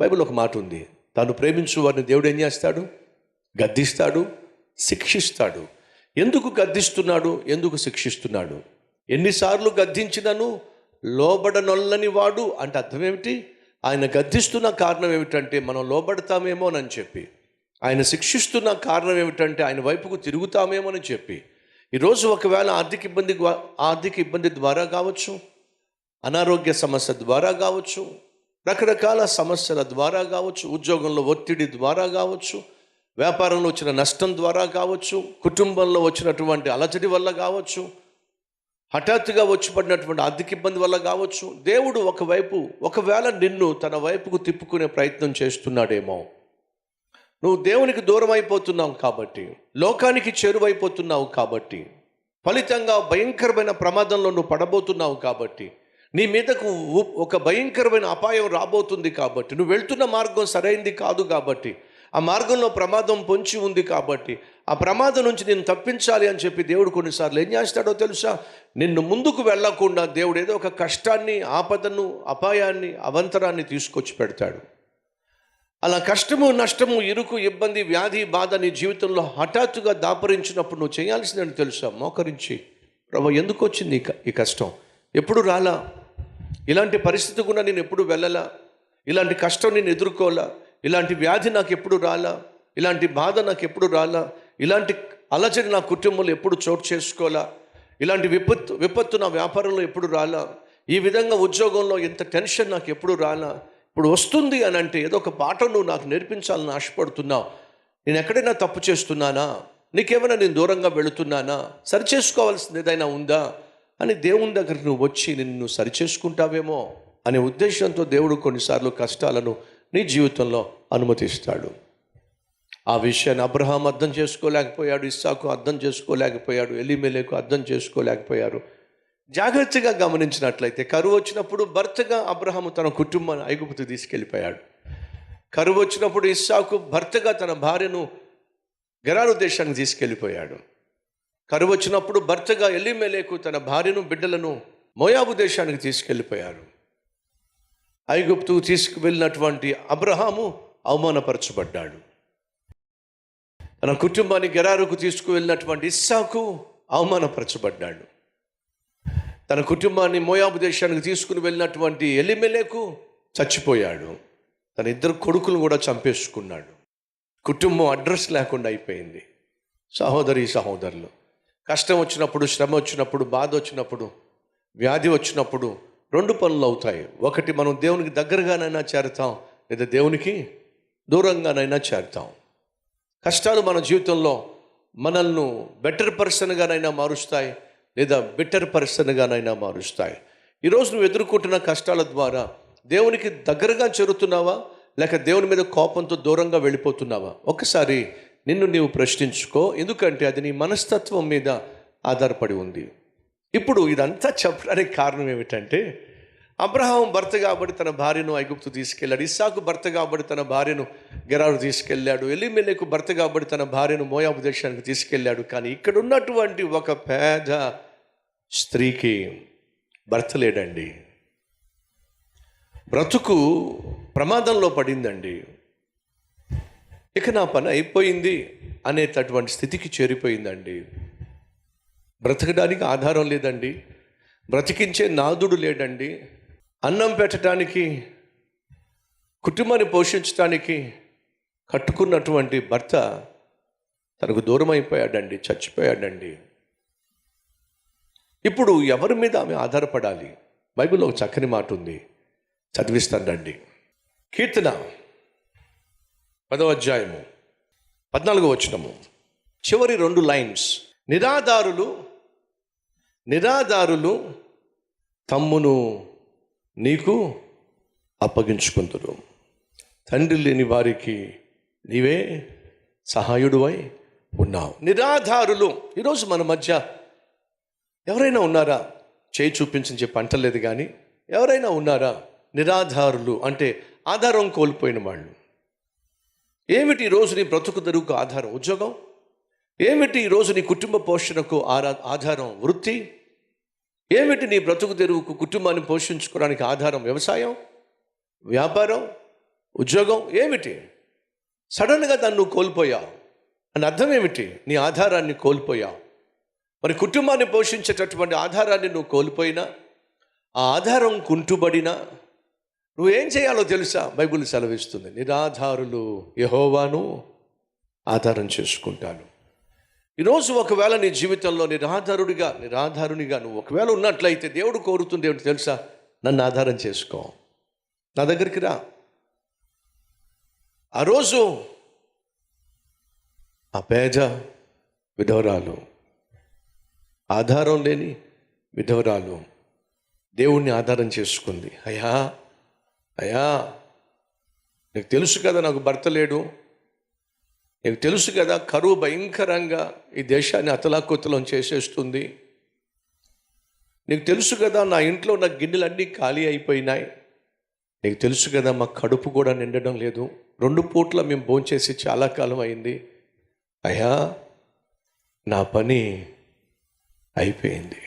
Bible ఒక మాట ఉంది, తాను ప్రేమించు వారిని దేవుడు ఏం చేస్తాడు? గద్దిస్తాడు, శిక్షిస్తాడు. ఎందుకు గద్దిస్తున్నాడు? ఎందుకు శిక్షిస్తున్నాడు? ఎన్నిసార్లు గద్దించినను లోబడనొల్లని వాడు అంటే అర్థం ఏమిటి? ఆయన గద్దిస్తున్న కారణం ఏమిటంటే మనం లోబడతామేమోనని చెప్పి, ఆయన శిక్షిస్తున్న కారణం ఏమిటంటే ఆయన వైపుకు తిరుగుతామేమోనని చెప్పి. ఈరోజు ఒకవేళ ఆర్థిక ఇబ్బంది ద్వారా కావచ్చు, అనారోగ్య సమస్య ద్వారా కావచ్చు, రకరకాల సమస్యల ద్వారా కావచ్చు, ఉద్యోగంలో ఒత్తిడి ద్వారా కావచ్చు, వ్యాపారంలో వచ్చిన నష్టం ద్వారా కావచ్చు, కుటుంబంలో వచ్చినటువంటి అలజడి వల్ల కావచ్చు, హఠాత్తుగా వచ్చి పడినటువంటి ఆర్థిక ఇబ్బంది వల్ల కావచ్చు, దేవుడు ఒకవేళ నిన్ను తన వైపుకు తిప్పుకునే ప్రయత్నం చేస్తున్నాడేమో. నువ్వు దేవునికి దూరం అయిపోతున్నావు కాబట్టి, లోకానికి చేరువైపోతున్నావు కాబట్టి, ఫలితంగా భయంకరమైన ప్రమాదంలో నువ్వు పడబోతున్నావు కాబట్టి, నీ మీదకు ఒక భయంకరమైన అపాయం రాబోతుంది కాబట్టి, నువ్వు వెళ్తున్న మార్గం సరైంది కాదు కాబట్టి, ఆ మార్గంలో ప్రమాదం పొంచి ఉంది కాబట్టి, ఆ ప్రమాదం నుంచి నేను తప్పించాలి అని చెప్పి దేవుడు కొన్నిసార్లు ఏం చేస్తాడో తెలుసా? నిన్ను ముందుకు వెళ్లకుండా దేవుడు ఏదో ఒక కష్టాన్ని, ఆపదను, అపాయాన్ని, అవంతరాన్ని తీసుకొచ్చి పెడతాడు. అలా కష్టము, నష్టము, ఇరుకు, ఇబ్బంది, వ్యాధి, బాధ నీ జీవితంలో హఠాత్తుగా దాపరించినప్పుడు నువ్వు చేయాల్సిందని తెలుసా? మోకరించి, ప్రభువా ఎందుకు వచ్చింది ఈ కష్టం? ఎప్పుడు రాలా? ఇలాంటి పరిస్థితి కూడా నేను ఎప్పుడు వెళ్ళలా, ఇలాంటి కష్టం నేను ఎదుర్కోలా, ఇలాంటి వ్యాధి నాకు ఎప్పుడు రాలా, ఇలాంటి బాధ నాకు ఎప్పుడు రాలా, ఇలాంటి అలజడి నా కుటుంబంలో ఎప్పుడు చోటు చేసుకోలా, ఇలాంటి విపత్తు నా వ్యాపారంలో ఎప్పుడు రాలా, ఈ విధంగా ఉద్యోగంలో ఇంత టెన్షన్ నాకు ఎప్పుడు రాలా. ఇప్పుడు వస్తుంది అని అంటే ఏదో ఒక పాఠం నువ్వు నాకు నేర్పించాలని ఆశపడుతున్నావు. నేను ఎక్కడైనా తప్పు చేస్తున్నానా? నీకేమైనా నేను దూరంగా వెళుతున్నానా? సరిచేసుకోవాల్సింది ఏదైనా ఉందా అని దేవుని దగ్గరికి నువ్వు వచ్చి నిన్ను సరిచేసుకుంటావేమో అనే ఉద్దేశంతో దేవుడు కొన్నిసార్లు కష్టాలను నీ జీవితంలో అనుమతిస్తాడు. ఆ విషయాన్ని అబ్రహాం అర్థం చేసుకోలేకపోయాడు, ఇస్సాకు అర్థం చేసుకోలేకపోయాడు, ఎలీమెలెకు అర్థం చేసుకోలేకపోయారు. జాగ్రత్తగా గమనించినట్లయితే కరువు వచ్చినప్పుడు భర్తగా అబ్రహాము తన కుటుంబాన్ని ఐగుప్తు తీసుకెళ్ళిపోయాడు. కరువు వచ్చినప్పుడు ఇస్సాకు భర్తగా తన భార్యను గెరారు దేశానికి తీసుకెళ్ళిపోయాడు. కరువు వచ్చినప్పుడు భర్తగా ఎలీమెలెకు తన భార్యను, బిడ్డలను మోయాబు దేశానికి తీసుకెళ్ళిపోయారు. ఐగుప్తుకు తీసుకువెళ్ళినటువంటి అబ్రహాము అవమానపరచబడ్డాడు. తన కుటుంబాన్ని గెరారుకు తీసుకువెళ్ళినటువంటి ఇస్సాకు అవమానపరచబడ్డాడు. తన కుటుంబాన్ని మోయాబు దేశానికి తీసుకుని వెళ్ళినటువంటి ఎలీమెలెకు చచ్చిపోయాడు. తన ఇద్దరు కొడుకులను కూడా చంపేసుకున్నాడు. కుటుంబం అడ్రస్ లేకుండా అయిపోయింది. సహోదరులు, కష్టం వచ్చినప్పుడు, శ్రమ వచ్చినప్పుడు, బాధ వచ్చినప్పుడు, వ్యాధి వచ్చినప్పుడు రెండు పనులు అవుతాయి. ఒకటి, మనం దేవునికి దగ్గరగానైనా చేరుతాం, లేదా దేవునికి దూరంగానైనా చేరుతాం. కష్టాలు మన జీవితంలో మనల్ని బెటర్ పర్సన్గానైనా మారుస్తాయి, లేదా బెటర్ పర్సన్గానైనా మారుస్తాయి. ఈరోజు నువ్వు ఎదుర్కొంటున్న కష్టాల ద్వారా దేవునికి దగ్గరగా చేరుతున్నావా, లేక దేవుని మీద కోపంతో దూరంగా వెళ్ళిపోతున్నావా? ఒకసారి నిన్ను నీవు ప్రశ్నించుకో. ఎందుకంటే అది నీ మనస్తత్వం మీద ఆధారపడి ఉంది. ఇప్పుడు ఇదంతా చెప్పడానికి కారణం ఏమిటంటే, అబ్రహాం భర్త కాబట్టి తన భార్యను ఐగుప్తు తీసుకెళ్ళాడు, ఇస్సాకు భర్త కాబట్టి తన భార్యను గెరారు తీసుకెళ్ళాడు, ఎలీమెలెకు భర్త కాబట్టి తన భార్యను మోయాబు దేశానికి తీసుకెళ్ళాడు. కానీ ఇక్కడ ఉన్నటువంటి ఒక పేద స్త్రీకి భర్త లేడండి. బ్రతుకు ప్రమాదంలో పడిందండి. ఇక నా పని అయిపోయింది అనేటటువంటి స్థితికి చేరిపోయిందండి. బ్రతకడానికి ఆధారం లేదండి, బ్రతికించే నాదుడు లేడండి, అన్నం పెట్టడానికి, కుటుంబాన్ని పోషించడానికి కట్టుకున్నటువంటి భర్త తనకు దూరం అయిపోయాడండి, చచ్చిపోయాడండి. ఇప్పుడు ఎవరి మీద ఆమె ఆధారపడాలి? బైబిల్లో ఒక చక్కని మాట ఉంది, చదివిస్తానండి. కీర్తన 10వ అధ్యాయము 14వ వచనము చివరి 2 లైన్స్. నిరాధారులు తమ్మును నీకు అప్పగించుకుందురు, తండ్రి లేని వారికి నీవే సహాయుడువై ఉన్నావు. నిరాధారులు. ఈరోజు మన మధ్య ఎవరైనా ఉన్నారా? చేయి చూపించని చెప్పి అంటలేదు, కానీ ఎవరైనా ఉన్నారా నిరాధారులు? అంటే ఆధారం కోల్పోయిన వాళ్ళు. ఏమిటి ఈరోజు నీ బ్రతుకు తెరువుకు ఆధారం? ఉద్యోగం. ఏమిటి ఈరోజు నీ కుటుంబ పోషణకు ఆధారం? వృత్తి. ఏమిటి నీ బ్రతుకు తెరువుకు, కుటుంబాన్ని పోషించుకోవడానికి ఆధారం? వ్యవసాయం, వ్యాపారం, ఉద్యోగం ఏమిటి? సడన్గా దాన్ని నువ్వు కోల్పోయావు అని అర్థం ఏమిటి? నీ ఆధారాన్ని కోల్పోయావు. మరి కుటుంబాన్ని పోషించేటటువంటి ఆధారాన్ని నువ్వు కోల్పోయినా, ఆ ఆధారం కుంటుబడినా నువ్వేం చేయాలో తెలుసా? బైబిల్ సెలవిస్తుంది, నిరాధారులు యెహోవాను ఆధారం చేసుకుంటాను. ఈరోజు ఒకవేళ నీ జీవితంలో నిరాధారునిగా నువ్వు ఒకవేళ ఉన్నట్లయితే దేవుడు కోరుతుంది ఏమిటి తెలుసా? నన్ను ఆధారం చేసుకో, నా దగ్గరికి రా. ఆ రోజు ఆ పేద విధవరాలు, ఆధారం లేని విధవరాలు దేవుణ్ణి ఆధారం చేసుకుంది. అయ్యా నీకు తెలుసు కదా నాకు భర్త లేడు, నీకు తెలుసు కదా కరువు భయంకరంగా ఈ దేశాన్ని అతలాకుతలం చేసేస్తుంది, నీకు తెలుసు కదా నా ఇంట్లో ఉన్న గిన్నెలన్నీ ఖాళీ అయిపోయినాయి, నీకు తెలుసు కదా మా కడుపు కూడా నిండడం లేదు, 2 పూట్ల మేము భోంచేసి చాలా కాలం అయింది. అయ్యా నా పని అయిపోయింది,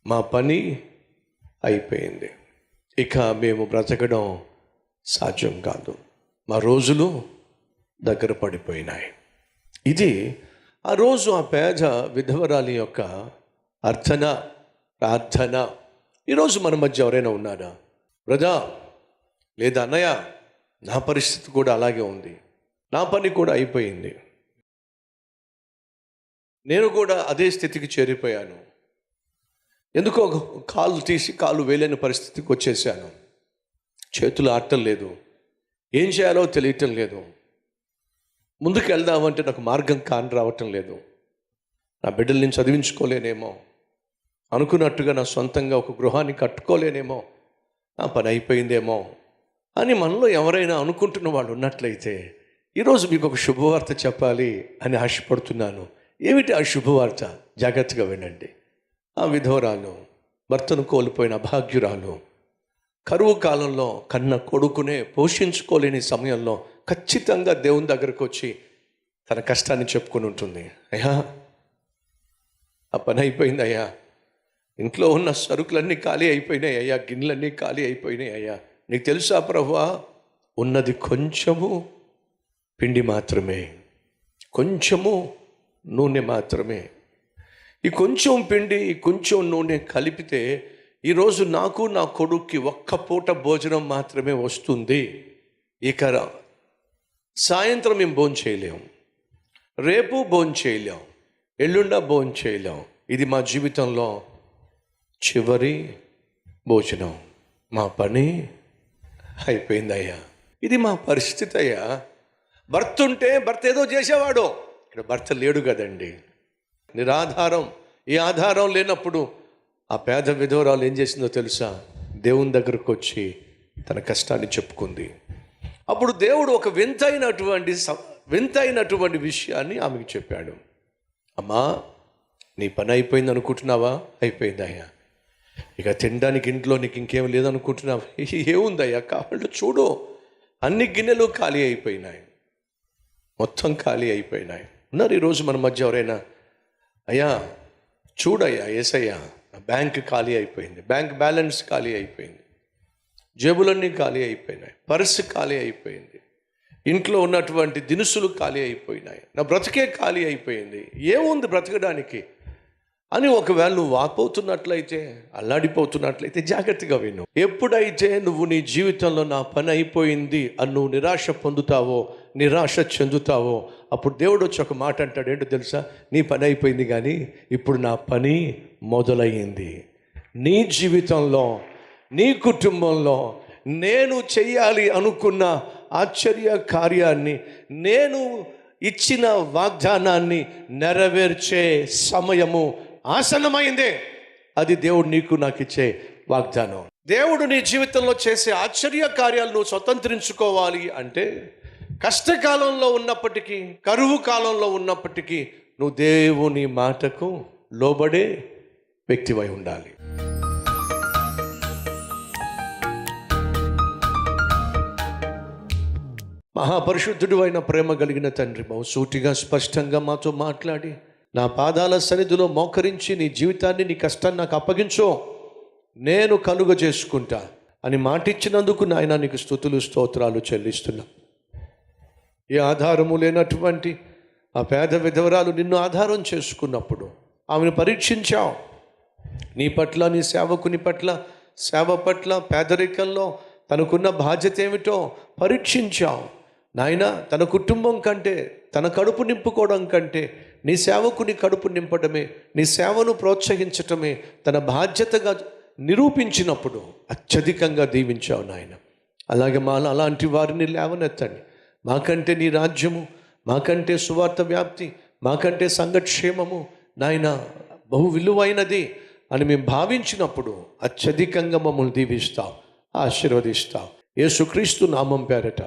మా పని అయిపోయింది, ఇక మేము బ్రతకడం సాధ్యం కాదు, మా రోజులు దగ్గర పడిపోయినాయి. ఇది ఆ రోజు ఆ పేద విధవరాలి యొక్క అర్థన ప్రార్థన. ఈరోజు మన మధ్య ఎవరైనా ఉన్నారా? బ్రదా లేదా అన్నయ్య, నా పరిస్థితి కూడా అలాగే ఉంది, నా పని కూడా అయిపోయింది, నేను కూడా అదే స్థితికి చేరిపోయాను, ఎందుకో కాలు తీసి కాలు వేయలేని పరిస్థితికి వచ్చేసాను, చేతులు ఆడటం లేదు, ఏం చేయాలో తెలియటం లేదు, ముందుకు వెళ్దామంటే నాకు మార్గం కాని రావటం లేదు, నా బిడ్డల్ని చదివించుకోలేనేమో, అనుకున్నట్టుగా నా సొంతంగా ఒక గృహాన్ని కట్టుకోలేనేమో, నా పని అయిపోయిందేమో అని మనలో ఎవరైనా అనుకుంటున్న వాళ్ళు ఉన్నట్లయితే ఈరోజు మీకు ఒక శుభవార్త చెప్పాలి అని ఆశపడుతున్నాను. ఏమిటి ఆ శుభవార్త? జాగ్రత్తగా వినండి. ఆ విధవరాలు, భర్తను కోల్పోయిన అభాగ్యురాలు, కరువు కాలంలో కన్న కొడుకునే పోషించుకోలేని సమయంలో ఖచ్చితంగా దేవుని దగ్గరకు వచ్చి తన కష్టాన్ని చెప్పుకొని ఉంటుంది. అయ్యా ఆ పని అయిపోయింది అయ్యా, ఇంట్లో ఉన్న సరుకులన్నీ ఖాళీ అయిపోయినాయి అయ్యా, గిన్నెలన్నీ ఖాళీ అయిపోయినాయి అయ్యా, నీకు తెలుసా ప్రభువా, ఉన్నది కొంచెము పిండి మాత్రమే, కొంచెము నూనె మాత్రమే, ఈ కొంచెం పిండి ఈ కొంచెం నూనె కలిపితే ఈరోజు నాకు నా కొడుక్కి ఒక్క పూట భోజనం మాత్రమే వస్తుంది, ఇక సాయంత్రం మేము భోజనం చేయలేం, రేపు భోజనం చేయలేం, ఎల్లుండ భోజనం చేయలేం, ఇది మా జీవితంలో చివరి భోజనం, మా పని అయిపోయిందయ్యా, ఇది మా పరిస్థితి అయ్యా. భర్త ఉంటే భర్త ఏదో చేసేవాడు, ఇక్కడ భర్త లేడు కదండి, నిరాధారం, ఈ ఆధారం లేనప్పుడు ఆ పేద విధవరాలు ఏం చేసిందో తెలుసా? దేవుని దగ్గరకు వచ్చి తన కష్టాన్ని చెప్పుకుంది. అప్పుడు దేవుడు ఒక వింతైనటువంటి విషయాన్ని ఆమెకు చెప్పాడు. అమ్మా నీ పని అయిపోయింది అనుకుంటున్నావా? అయిపోయిందయ్యా. ఇక తినడానికి ఇంట్లో నీకు ఇంకేం లేదనుకుంటున్నావా? ఏముందయ్యా, కావాలంటే చూడు, అన్ని గిన్నెలు ఖాళీ అయిపోయినాయి, మొత్తం ఖాళీ అయిపోయినాయి. ఉన్నారు ఈరోజు మన మధ్య ఎవరైనా, అయ్యా చూడయ్యా యేసయ్యా, బ్యాంక్ ఖాళీ అయిపోయింది, బ్యాంక్ బ్యాలెన్స్ ఖాళీ అయిపోయింది, జేబులన్నీ ఖాళీ అయిపోయినాయి, పర్సు ఖాళీ అయిపోయింది, ఇంట్లో ఉన్నటువంటి దినుసులు ఖాళీ అయిపోయినాయి, నా బ్రతికే ఖాళీ అయిపోయింది, ఏముంది బ్రతకడానికి అని ఒకవేళ నువ్వు వాపోతున్నట్లయితే, అల్లాడిపోతున్నట్లయితే జాగ్రత్తగా విను. ఎప్పుడైతే నువ్వు నీ జీవితంలో నా పని అయిపోయింది అని నువ్వు నిరాశ పొందుతావో, నిరాశ చెందుతావో, అప్పుడు దేవుడు వచ్చి ఒక మాట అంటాడు. ఏంటో తెలుసా? నీ పని అయిపోయింది కానీ ఇప్పుడు నా పని మొదలయ్యింది. నీ జీవితంలో, నీ కుటుంబంలో నేను చెయ్యాలి అనుకున్న ఆశ్చర్య కార్యాన్ని, నేను ఇచ్చిన వాగ్దానాన్ని నెరవేర్చే సమయము ఆసన్నమైందే. అది దేవుడు నీకు నాకు ఇచ్చే వాగ్దానం. దేవుడు నీ జీవితంలో చేసే ఆశ్చర్య కార్యాలు నువ్వు స్వతంత్రించుకోవాలి అంటే, కష్టకాలంలో ఉన్నప్పటికీ, కరువు కాలంలో ఉన్నప్పటికీ నువ్వు దేవుని మాటకు లోబడే వ్యక్తివై ఉండాలి. మహాపరిశుద్ధుడు అయిన ప్రేమ కలిగిన తండ్రి, సూటిగా స్పష్టంగా మాతో మాట్లాడి, నా పాదాల సన్నిధిలో మోకరించి నీ జీవితాన్ని, నీ కష్టాన్ని నాకు అప్పగించో, నేను కలుగ చేసుకుంటా, అని మాటిచ్చినందుకు నాయన నీకు స్తుతులు స్తోత్రాలు చెల్లిస్తున్నాం. ఏ ఆధారము లేనటువంటి ఆ పేద విధవరాలు నిన్ను ఆధారం చేసుకున్నప్పుడు ఆమెను పరీక్షించావు. నీ పట్ల, నీ సేవకుని పట్ల, సేవ పట్ల, పేదరికంలో తనకున్న బాధ్యత ఏమిటో పరీక్షించావు నాయన. తన కుటుంబం కంటే, తన కడుపు నింపుకోవడం కంటే నీ సేవకుని కడుపు నింపడమే, నీ సేవను ప్రోత్సహించటమే తన బాధ్యతగా నిరూపించినప్పుడు అత్యధికంగా దీవించావు నాయన. అలాగే అలాంటి వారిని లేవనెత్తండి. మాకంటే నీ రాజ్యము, మాకంటే సువార్త వ్యాప్తి, మాకంటే సంఘక్షేమము నాయన బహు విలువైనది అని మేము భావించినప్పుడు అత్యధికంగా మమ్మల్ని దీవిస్తావు, ఆశీర్వదిస్తావు. యేసుక్రీస్తు నామం పేరట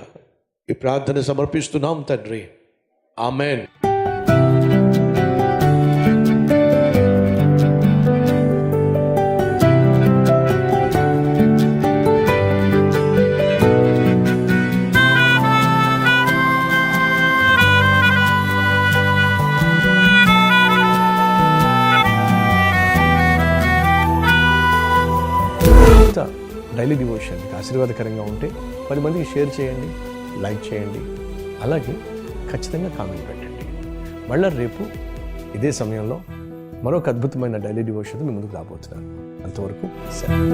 ఈ ప్రార్థన సమర్పిస్తున్నాం తండ్రి, ఆమెన్. డైలీ డివోషన్ మీకు ఆశీర్వాదకరంగా ఉంటే 10 మందికి షేర్ చేయండి, లైక్ చేయండి, అలాగే ఖచ్చితంగా కామెంట్ పెట్టండి. మళ్ళీ రేపు ఇదే సమయంలో మరొక అద్భుతమైన డైలీ డివోషన్ మీ ముందుకు రాబోతున్నాను. అంతవరకు సెలవు.